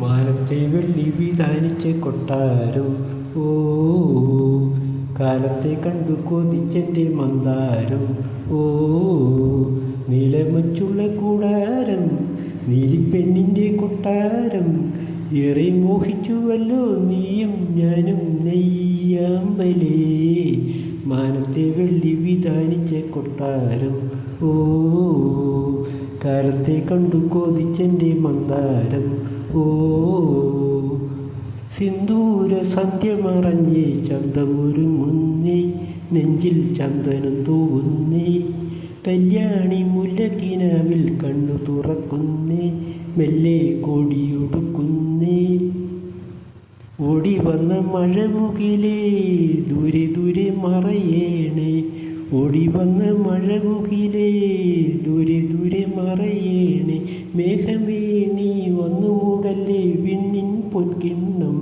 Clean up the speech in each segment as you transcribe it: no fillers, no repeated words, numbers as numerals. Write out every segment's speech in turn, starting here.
മാനത്തെ വെള്ളി വിധാനിച്ച കൊട്ടാരം ഓ കാലത്തെ കണ്ടു കൊതിച്ചെൻ്റെ മന്ദാരം ഓ നീലമച്ചുള്ള കൂടാരം നീലിപ്പെണ്ണിൻ്റെ കൊട്ടാരം ഏറെ മോഹിച്ചുവല്ലോ നീയും ഞാനും നെയ്യാമ്പലേ മാനത്തെ വെള്ളി വിധാനിച്ച കൊട്ടാരം ഓ കാലത്തെ കണ്ടു കൊതിച്ചെൻ്റെ മന്ദാരം ഓ സിന്ദൂര സന്ധ്യ മറഞ്ഞേ ചന്തമൊരുങ്ങുന്നേ നെഞ്ചിൽ ചന്ദനം തൂവുന്നേ കല്യാണി മുല്ലക്കിനാവിൽ കണ്ണു തുറക്കുന്നേ മെല്ലെ കൊടിയൊടുക്കുന്നേ ഓടി വന്ന മഴമുകിലേ ദൂരെ ദൂരെ മറയേണേ ഓടി വന്ന മഴമുകിലേ ദൂരെ ദൂരെ മറയേണേ മേഘമേ നീ വന്നു മൂടല്ലേ വിണ്ണിൻ പൊൻകിണ്ണം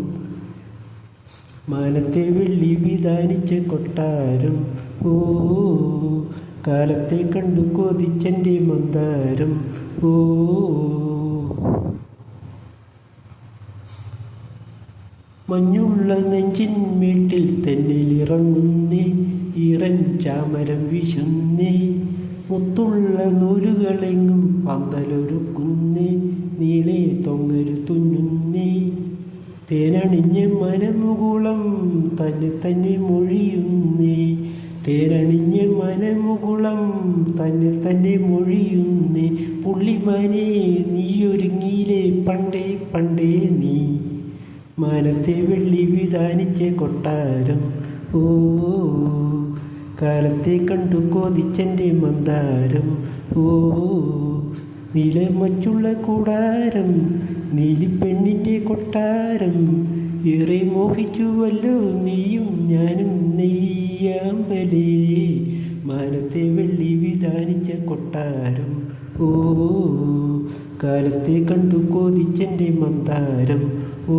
മാനത്തെ വെള്ളി വിധാനിച്ച കൊട്ടാരം ഓ കാലത്തെ കണ്ടു കൊതിച്ചെൻ്റെ മന്ദാരം ഓ മഞ്ഞുള്ള നെഞ്ചിൻ വീട്ടിൽ തെന്നിലിറങ്ങുന്നേ ഈറൻ ചാമരം വീശുന്നേ മുത്തുള്ള നൂലുകളെങ്ങും പന്തലൊരുക്കുന്നേ നീളെ തൊങ്ങരു തുന്നുന്നേ തേനണിഞ്ഞ മനമുകുളം തന്നെ തന്നെ മൊഴിയുന്നേ തേനണിഞ്ഞ മനമുകുളം തന്നെ തന്നെ മൊഴിയുന്നേ പുള്ളിമാനെ നീയൊരുങ്ങിയിലെ പണ്ടേ പണ്ടേ നീ മാനത്തെ വെള്ളി വിധാനിച്ച കൊട്ടാരം ഓ കാലത്തെ കണ്ടു കൊതിച്ചെൻ്റെ മന്ദാരം ഓ നീലമച്ചുള്ള കൂടാരം നീലിപ്പെണ്ണിൻ്റെ കൊട്ടാരം ഏറെ മോഹിച്ചുവല്ലോ നീയും ഞാനും നെയ്യാമ്പലേ മാനത്തെ വെള്ളി വിധാനിച്ച കൊട്ടാരം ഓ കാലത്തെ കണ്ടു കൊതിച്ചെൻ്റെ മന്ദാരം ഓ